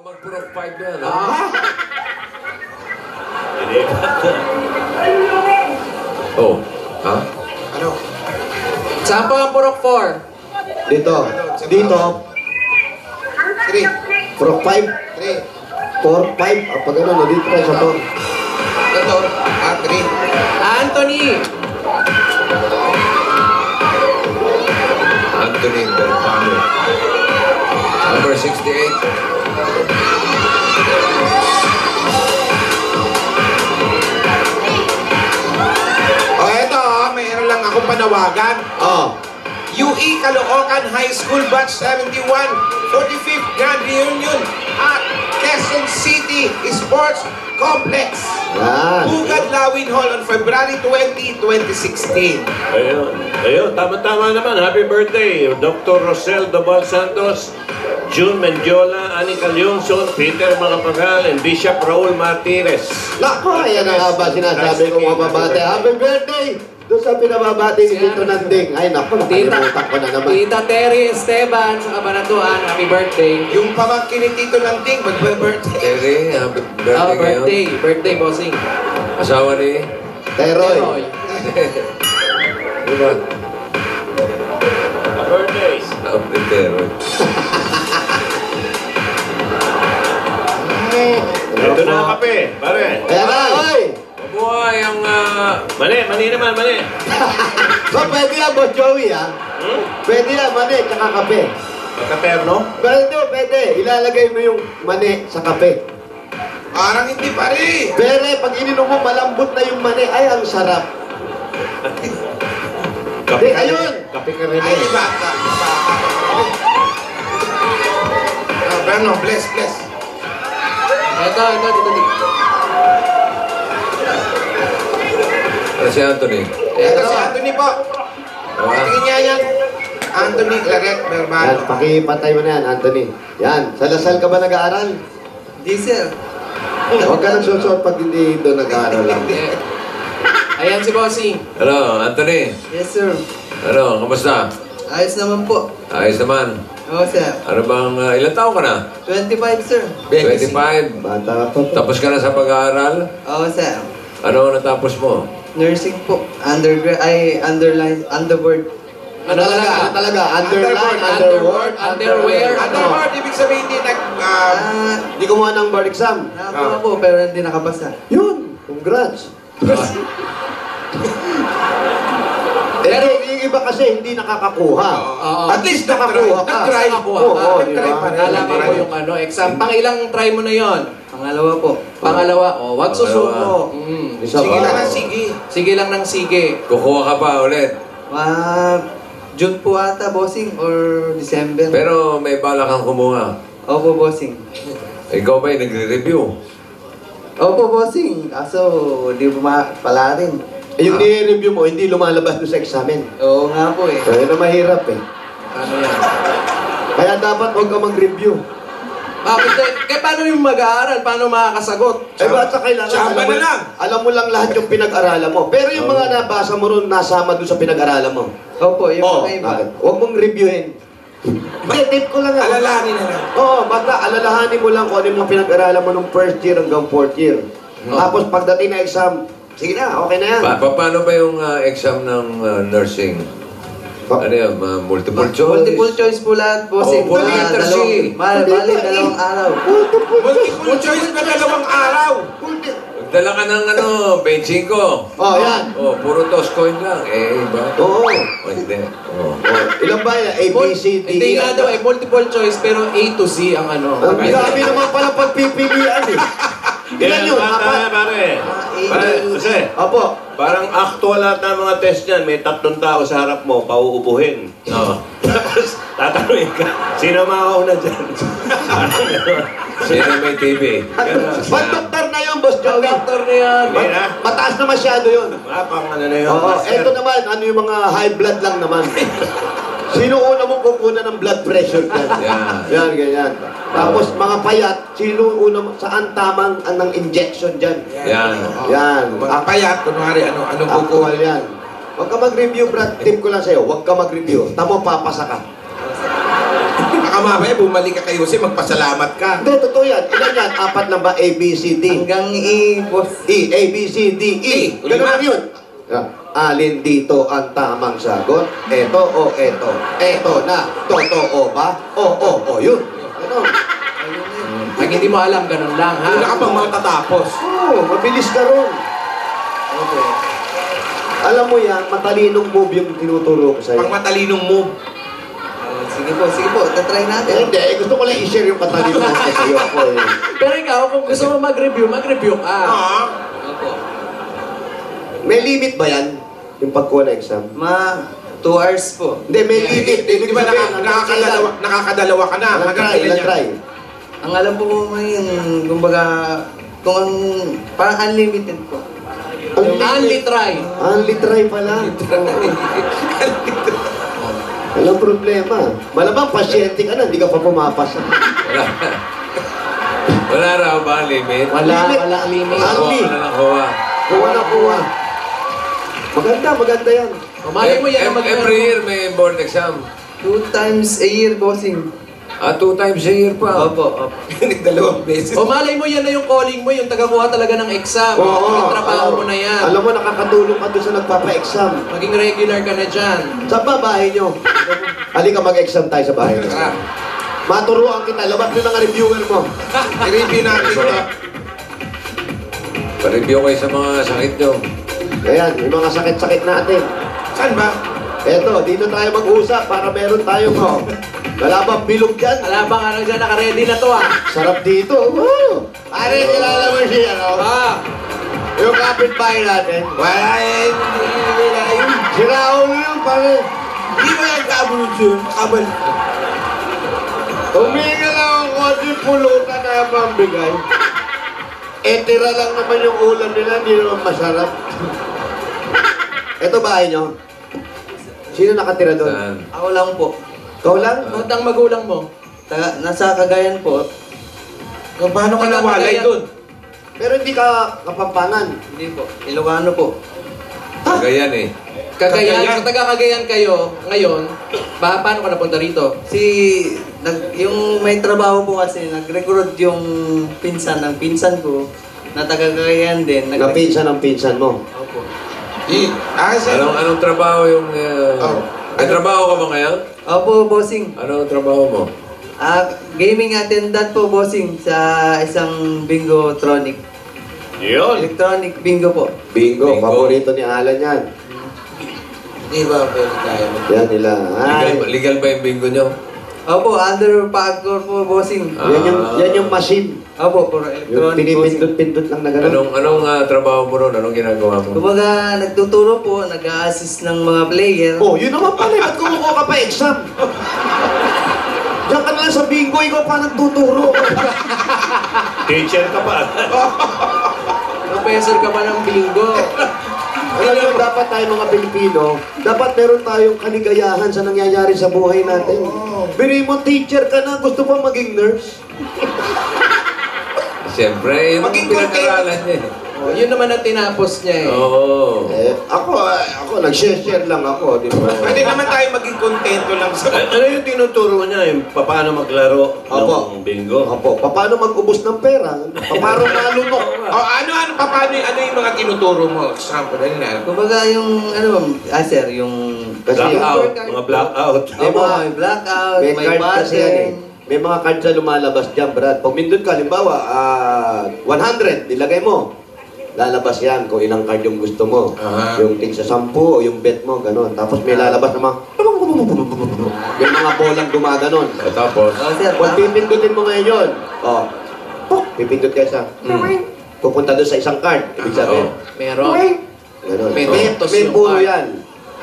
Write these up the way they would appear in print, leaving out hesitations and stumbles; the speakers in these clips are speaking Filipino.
Mag-Purok 5 yan, ha? Oh, ha? Ano? Saan po ang Purok 4? Dito. Dito. 3. Purok 5. 3. 4, 5. Pag ano, dito tayo sa 4. Ito. 3. Anthony! Anthony Belpano. Number 68. O, ito, mayroon lang akong panawagan. Oh. UE Caloocan High School Batch 71, 45th Grand Reunion at Quezon City Sports Complex. Yan. Bugad Lawin Hall on February 20, 2016. Ayun, tama-tama naman. Happy birthday, Dr. Rosel Dobal Santos, June Mendiola, Anika Leonson, Peter Magapagal, and Bishop Raul Martinez. Nako, yan ang haba sinasabi ko mga babate. Happy birthday! Doon sa pinababati ni Tito Nanding. Ay, nako, nakalimutan ko na naman. Tita Terry Esteban sa Kabanatuan, happy birthday. Yung pamangkin ni Tito Nanding, mag-birthday. Terry, happy birthday Oh, ngayon. birthday, bossing. Asawa ni? Teroy. Diba? Happy birthdays. Happy Teroy. Ito na ang kape, pare. Ayan na, oy! Mabuhay ang... Mani naman, mani. So, pwede yan, Boss Joey, ha? Pwede yan, mani, tsaka kape. Magkaterno? Pwede. Ilalagay mo yung mani sa kape. Parang hindi pa rin. Pero pag ininom mo, malambot na yung mani. Ay, ang sarap. Kape ka Ayun. Kape ka rin. Ay, iba. Brano, bless. Ito, dito. Ano si Anthony? Ito si Anthony po. Tingin niya yan. Anthony Claret Yan, Berbano. pakipatay mo na yan, Anthony. Yan, sa Lasal ka ba nag-aaral? Diesel. Huwag ka nagsusot pag hindi doon nag-aaral lang. Ayan si bossing. Ano, Anthony? Yes, sir. Ano, kamusta? Ayos naman po. Ayos naman. Oo, sir. Ano bang, ilang taon ka na? 25, sir. 25. Bata pa to. Tapos ka na sa pag-aaral? Oo, sir. Ano natapos mo? Nursing po. Underboard. Ano talaga? Underline, underword, Underwear. Underboard, ibig sabihin hindi Hindi kumuha ng board exam. Nakakuha po, pero hindi nakabasa. Yun, congrats. Pero yung iba kasi hindi nakakakuha. Oo. At least nakakuha ka. Nag-try. Oo, di Nag-try ba? pa rin. Nalaman ko yung exam. Pangilang try mo na yon? Pangalawa po. Pangalawa, wag susuko. Isa Sige pa. lang ang sige. Sige lang ng sige. Kukuha ka pa ulit. June po ata, bossing, or December. Pero may bala kang kumuha. Opo, bossing. Ikaw ba'y nagre-review? Opo, bossing. Kaso, di pala rin. Yung ni-review mo, hindi lumalabas doon sa examen. Oo nga po eh. So, yun ang mahirap eh. Ano yan? Kaya dapat huwag ka mag-review. Bakit eh? Kaya paano yung mag-aaral? Paano makakasagot? Eh, basta kailangan, Tsamba na lang. alam mo lang lahat yung pinag-aralan mo. Pero yung mga nabasa mo ron, nasama doon sa pinag-aralan mo. Opo, yung Oo, mga iba. bakit? Huwag mong reviewin. Hindi, tip ko lang. Alalahanin na lang. Oo, basta alalahanin mo lang kung ano yung mga pinag-aralan mo nung first year hanggang fourth year. Tapos pagdating na exam, sige na, okay na yan. Paano ba yung exam ng nursing? Ano yan? Multiple choice? Multiple choice po lahat, bossing. Oh, letter C. Bali, dalawang araw. Multiple choice na 2 araw. Magdala ka ng 25. Oh, yan. Oh, puro toss coin lang. Iba. Oo. Oh, hindi. Oh. Ilan ba yan? A, B, C, D, Hindi E, nga daw eh, multiple choice, pero A to Z ang ano. Ang grabe naman pala pagpipilian eh. Ilan yun? Pare. Pare, kasi, Opo. parang actual lahat ng mga test niyan. May 3 tao sa harap mo, pauubuhin. Oo. Tapos, tatanungin ka, sino makauna dyan? Sino may TV? Pag-doktor na yun, Boss Joey. Doctor na yan. Hindi na. Mataas na masyado yun. Pang ano na yun? Oo, master. eto naman, ano yung mga high blood lang naman. Sino una mong kukunan ng blood pressure dyan? Yan. Yan, ganyan. Tapos mga payat, sino una saan tamang anong injection dyan? Yan. Yan. Mga payat, kunwari, anong Actual kukuha. yan. Huwag ka mag-review, Brad. Tip ko lang sa'yo, huwag ka mag-review. Tamo, papasa ka. Baka mamaya bumalik ka kay Jose, magpasalamat ka. Hindi, totoo yan. Ilan yan? 4 lang ba? A, B, C, D? Hanggang E, boss. E, A, B, C, D, E. Ganun lang yun. Alin dito ang tamang sagot? Eto o eto? Eto na. Totoo ba? O, yun. Ano? Pag hindi mo alam, ganun lang, ha? Wala ka pang matatapos. Oo, mabilis ka ron. Okay. Alam mo yan, matalinong move yung tinuturo ko sa'yo. Pang matalinong move. Sige po, tatry natin. Hindi, gusto ko lang i-share yung matalino mo sa'yo ako eh. Pero ikaw, kung gusto mo mag-review ka. Opo. May limit ba yan? Yung pagkuha ng exam? 2 hours po. Hindi, may limit. Di ba nakakadalawa ka na? Hanggang kailan Ilang yan? try? Ang alam po ko ngayon, kumbaga, kung ang, parang unlimited po. Only try. Only try pala. Walang problema. Malamang pasyente ka na, hindi ka pa pumapasa. Wala raw ba ang limit? Wala limit. Only. Kuha ka na ng kuha. Kuha na kuha. Maganda yan. Malay mo yan ang Every year may board exam. 2 times a year, bossing. 2 times a year pa. Opo. Dalawang beses. O malay mo yan na yung calling mo, yung tagakuha talaga ng exam. Yung trabaho mo na yan. Alam mo, nakakatulong ka doon sa nagpapa-exam. Maging regular ka na dyan. Sa bahay nyo. Halika mag-exam tayo sa bahay nyo. Maturuan kita, labas yung mga reviewer mo. I-review natin ito. Pa-review kayo sa mga sakit nyo. Ayan, yung mga sakit-sakit natin. Saan ba? Eto, dito tayo mag-usap para meron tayong wala bang bilog dyan? Wala bang ano dyan, naka-ready na to ah. Sarap dito. Woo! Pare, kilala mo siya, no? Yung kapitbahay natin. Wala yan. Si Raul yun, pare. Hindi mo yan kaabulod yun. Kabal. Huminga lang ang konti pulutan na pambigay. Tira lang naman yung ulam nila, hindi naman masarap. Ito bahay nyo? Sino nakatira doon? Saan? Ako lang po. Ikaw lang? Ang magulang mo? Nasa Cagayan po. Paano ka nawalay doon? Pero hindi ka Kapampangan. Hindi po. Ilocano po. Cagayan eh. Cagayan. Sa taga-Cagayan kayo, ngayon, paano ka napunta rito? Yung may trabaho po kasi, nag-recruit yung pinsan ng pinsan ko, na taga-Cagayan din. Napinsan ang pinsan mo. Opo. Anong trabaho yung... May trabaho ka ba ngayon? Opo, bossing. Anong trabaho mo? Gaming attendant po, bossing, sa isang bingo-tronic. Yun. Electronic bingo po. Bingo, Bingo. paborito ni Alan yan. Hindi ba pwede tayo? Yan nila. Legal ba yung bingo nyo? Opo, under Pagcor po, bossing. Yan yung machine. Opo, for Yung electronic bossing. pinipindot-pindot lang na gano'n. Anong trabaho mo ron? Anong ginagawa mo? Kumbaga, nagtuturo po, nag-a-assist ng mga player. Oh, yun naman pala. Ba't kumukuha ka pa exam? Diyan ka na lang sa bingo, ikaw pa nagtuturo. Teacher ka pa. Professor ka ba ng bingo? Alam mo, dapat tayo mga Pilipino, dapat meron tayong kaligayahan sa nangyayari sa buhay natin. Biri mo, teacher ka na, gusto pa maging nurse. Siyempre, yun ang Maging pinag-aralan niya eh. Yun naman ang tinapos niya eh. Oo. Ako, nag-share lang ako, di ba? Pwede naman tayo maging kontento lang sa... Ano yung tinuturo niya? Yung paano maglaro Opo. ng bingo? Opo, paano mag-ubos ng pera? Paano malunok? Paano yung mga tinuturo mo? Example, dali na. Kumbaga yung, sir, yung... Blackout. Mga blackout. May mga blackout, May may card kasi yan eh. button. May mga cards na lumalabas dyan, Brad. Pag mindot ka, halimbawa, 100, ilagay mo. Lalabas yan kung ilang card yung gusto mo. Yung tig sa 10 o yung bet mo, gano'n. Tapos may lalabas na mga... May mga bolang gumaganon. Tapos, Sir, Kung pipindutin mo ngayon yun, pipindot ka sa... Pupunta doon sa isang card. Ibig sabihin. Meron. Gano'n. May May datos yung puro card. yan.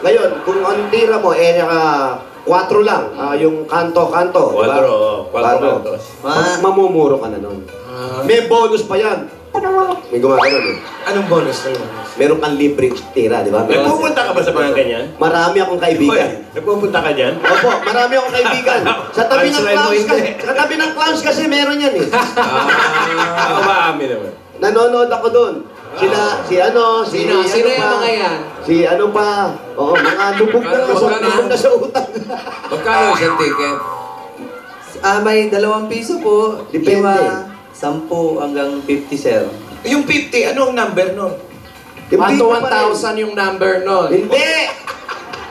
Ngayon, kung ang tira mo, 4 lang. Yung kanto-kanto. Quadro, Quadro. quadros. Mamumuro ka na nun. May bonus pa yan. May gumagano nun. Anong bonus na yun? Meron kang libreng tira, di ba? Nagpupunta ka ba sa mga ganyan? Marami akong kaibigan. Nagpupunta ka dyan? Opo, marami akong kaibigan. Sa tabi ng Punchline mo, clowns kasi, hindi. sa tabi ng clowns kasi meron yan eh. Ako maamin naman. Nanonood ako doon. Si Sino yung mga yan? Si ano pa. Oo, mga lubog na Magkano sa utang. magkano isang ticket? May 2 piso po. Depende. 10 hanggang 50, sir. Yung 50, ano ang number nun? 1 to 1,000 yung number nun. Hindi!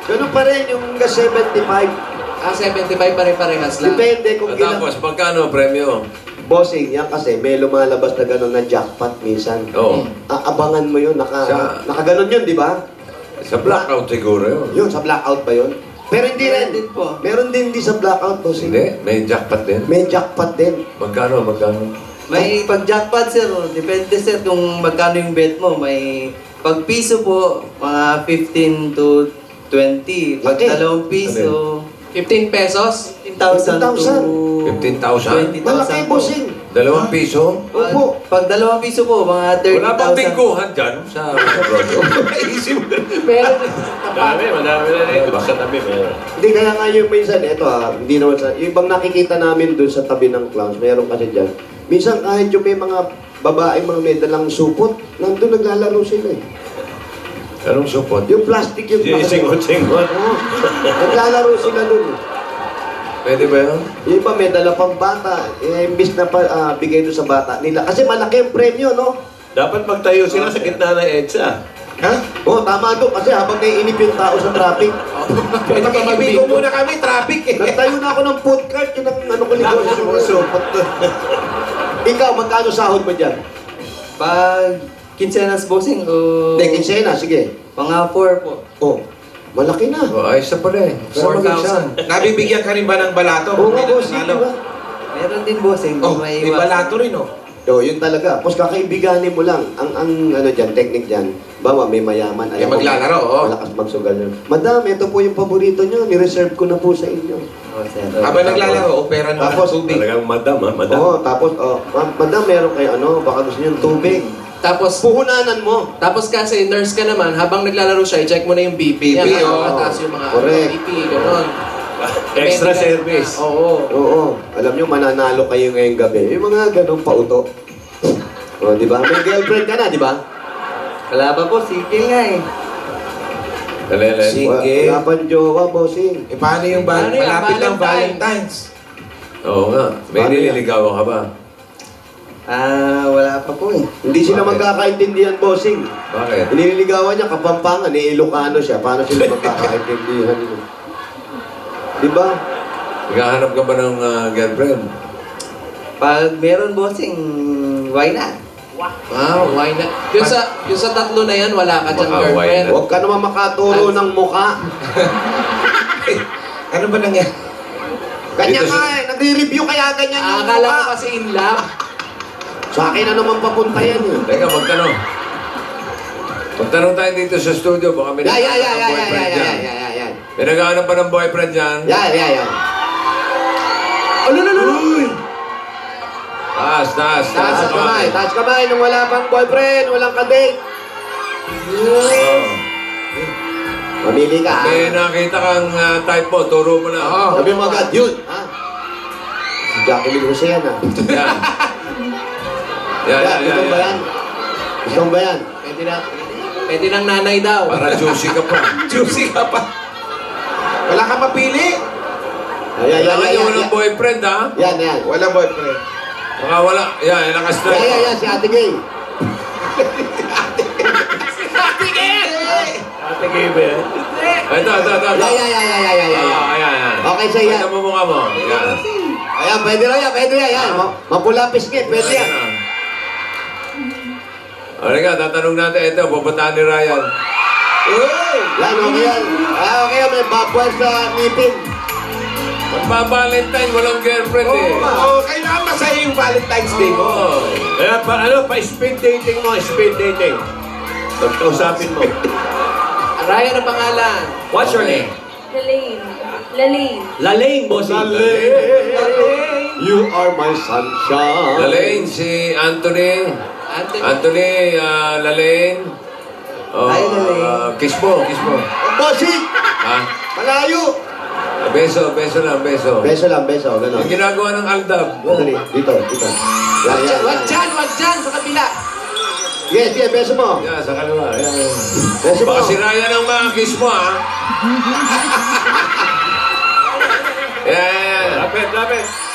Ganun pa rin yung 75. 75 pare-parehas lang. Depende kung ilang... Tapos, magkano premyo? Bossing, yan kasi may lumalabas na gano'n na jackpot minsan. Oo. Aabangan mo yun, nakaganon yun, di ba? Sa blackout siguro yun. Yun, sa blackout ba yun? Pero hindi rin. Meron din po. Meron din di sa blackout, bossing. Hindi, may jackpot din. May jackpot din. Magkano? May pag-jackpot, sir. Depende, sir, kung magkano yung bet mo. May pag piso po, mga 15 to 20. Pag Okay. 2 piso, 15 pesos? 15,000 to 15,000? 20,000 Malaki, po. bossing. 2 piso? Opo. Pag 2 piso po, mga 30,000. Wala bang bingguhan dyan sa Rodeo? Pero, Madami na rin. Sa tabi, meron. Hindi, kaya nga yung minsan, eto hindi naman sa... Yung ibang nakikita namin dun sa tabi ng clowns, meron kasi dyan. Minsan kahit yung may mga babae, mga may dalang supot, nandun naglalaro sila eh. Anong supot? Yung plastic yung... Singot-singot. Oo. Naglalaro sila dun. Pwede ba yun? Yung iba may dala pang bata, imbis na bigay doon sa bata nila. Kasi malaki ang premyo, no? Dapat magtayo sila sa gitna ng EDSA. Ha? Oo, tama doon. Kasi habang naiinip yung tao sa traffic, pwede pa Ibigo mag-bingo. muna kami, traffic eh. nagtayo na ako ng food cart, yun ang ano ko negosyo. Ikaw, magkano sahod mo dyan? Pag kinsenas bossing o... Hindi, kinsena, sige. Mga 4 po. Oh, malaki na. Oh, ayos na pala eh. Pero mag-exam. 4,000. Nabibigyan ka rin ba ng balato? Oo nga, May boss, nanalo. di ba? Meron din bossing. Oh, may balato rin, oh. So, yun talaga. Tapos kakaibiganin mo lang. Ang ano dyan, technique dyan. Bawa, may mayaman. May maglalaro, oh. Malakas magsugal yun. Madam, ito po yung paborito nyo. Ni-reserve ko na po sa inyo. Oh, sir. Habang naglalaro, opera na Tapos, tubig. Talagang madam, ha? Madam. Oo, tapos, madam, meron kayo ano, baka gusto nyo yung tubig. Tapos, Puhunanan mo. tapos kasi nurse ka naman, habang naglalaro siya, i-check mo na yung BP niya. BP, Ano, oo. mataas yung mga Correct. BP, gano'n. Extra Medical service. na. Oo. Oo. Alam nyo, mananalo kayo ngayong gabi. Yung mga ganong pauto. O, di ba? May girlfriend ka na, di ba? Wala pa po, sige nga eh. Dali. Sige. Wala pang jowa, bossing. Eh, paano yung Paano yan? malapit ng Valentine. Valentine's? Oo nga. May Paano yan? nililigawan ka ba? Wala pa po eh. Hindi sila Bakit? magkakaintindihan, bossing. Bakit? Nililigawan niya, Kapampangan, ni Ilocano siya. Paano sila magkakaintindihan? Di ba? Naghahanap ka ba ng girlfriend? Pag meron bossing, why not? Wow, why not? Yung sa tatlo na yan, wala ka dyan Why girlfriend. not? Huwag ka naman makaturo ng muka. Ano ba nangyari? Kanya Dito nga eh, nagre-review kaya ganyan yung Akala ko muka. kasi in love. Sa akin na naman papunta yan eh. Teka, magtanong. Magtanong tayo dito sa studio. Baka may naghahanap ng boyfriend dyan. Yan. May naghahanap pa ng boyfriend dyan. Yan. Taas Taas ang kamay. Taas kamay nung wala pang boyfriend, walang ka-date. Oh. Mamili ka. May nakita kang type mo, turo mo na. Sabi mo agad, yun. Ha? Si Jacqueline Jose yan ha. Yan. Gusto mo ba yan? Gusto mo ba yan? Pwede ng nanay daw. Para juicy ka pa. Juicy ka pa. Wala kang mapili. Kailangan nyo ng boyfriend, ha? Yan. Walang boyfriend. Baka wala. Yan, nakastrike. Yan, si Ate Gay. Ate Gabe, Ito. Yan. Ayan. Okay sa'yo yan. Ito mo mukha mo. Yan. Ayan, pwede yan. Yan. Mapula pisngit, pwede yan. Halika, tatanong natin. Ito, pupuntahan ni Ryan. Yan, okay yan. Okay yan, may babwas sa ngipin. Magpa-Valentine, walang girlfriend eh. Oo, kailangan masaya yung Valentine's Day mo. Oo. Kaya pa-speed dating mo, speed dating. Pagkausapin mo. Ryan ang pangalan. What's your name? Lalaine. Lalaine, bossing. You are my sunshine. Lalaine, si Anthony. Anthony. Lalaine. Oh, Hi, Lalaine. Kiss mo. Bossing! Ha? Malayo! Beso lang. Beso lang, gano'n. Yung ginagawa ng Aldab. Dali, dito. Yan. Wag dyan, sa kabila. Sige, beso mo. Yan, sa kaliwa. Yan. Beso mo. Baka si Ryan ang mga-kiss mo, ha? Yan. Lapit.